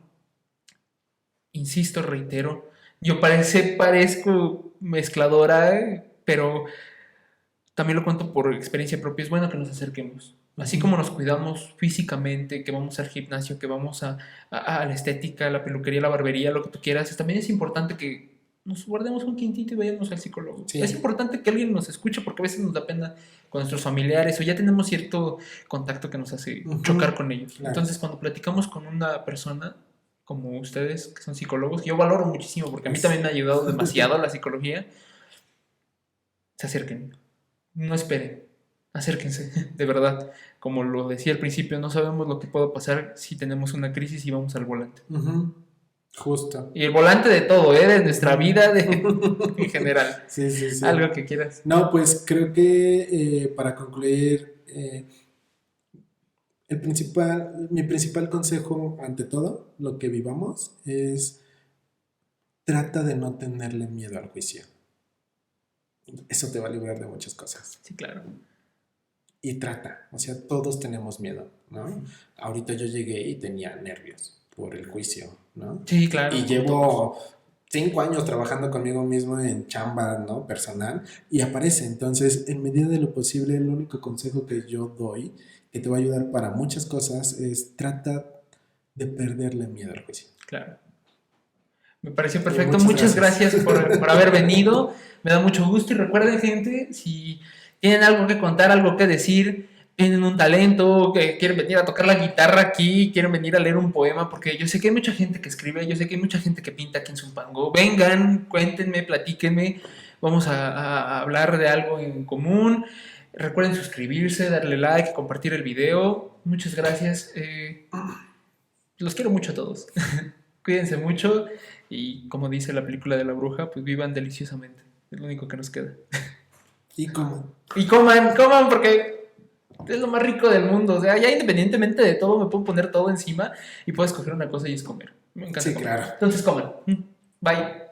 Insisto, reitero, yo parezco mezcladora, pero también lo cuento por experiencia propia. Es bueno que nos acerquemos. Así como nos cuidamos físicamente, que vamos al gimnasio, que vamos a la estética, a la peluquería, a la barbería, lo que tú quieras, también es importante que nos guardemos un quintito y vayamos al psicólogo. Sí. Es importante que alguien nos escuche porque a veces nos da pena con nuestros familiares o ya tenemos cierto contacto que nos hace chocar con ellos. Claro. Entonces, cuando platicamos con una persona como ustedes, que son psicólogos, yo valoro muchísimo porque a mí también me ha ayudado demasiado la psicología, se acerquen, no esperen, acérquense, de verdad. Como lo decía al principio, no sabemos lo que puede pasar si tenemos una crisis y vamos al volante. Justo. Y el volante de todo, de nuestra vida en general. Sí. Algo que quieras. No, pues creo que para concluir, mi principal consejo ante todo, lo que vivamos, es trata de no tenerle miedo al juicio. Eso te va a librar de muchas cosas. Sí, claro. Y trata, o sea, todos tenemos miedo, ¿no? Ahorita yo llegué y tenía nervios por el juicio, ¿no? Sí, claro. Y llevo 5 años trabajando conmigo mismo en chamba, ¿no? Personal, y aparece. Entonces, en medida de lo posible, el único consejo que yo doy, que te va a ayudar para muchas cosas, es trata de perderle miedo al juicio. Claro. Me pareció perfecto. Muchas gracias por haber venido. Me da mucho gusto. Y recuerden, gente, si tienen algo que contar, algo que decir, tienen un talento, que quieren venir a tocar la guitarra aquí, quieren venir a leer un poema, porque yo sé que hay mucha gente que escribe, yo sé que hay mucha gente que pinta aquí en Zumpango. Vengan, cuéntenme, platíquenme. Vamos a hablar de algo en común. Recuerden suscribirse, darle like, compartir el video. Muchas gracias. Los quiero mucho a todos. Cuídense mucho y como dice la película de la bruja, pues vivan deliciosamente. Es lo único que nos queda. Y como... Y coman, porque es lo más rico del mundo. O sea, ya independientemente de todo, me puedo poner todo encima y puedo escoger una cosa y es comer. Me encanta Sí, comer. claro. Entonces coman. Bye.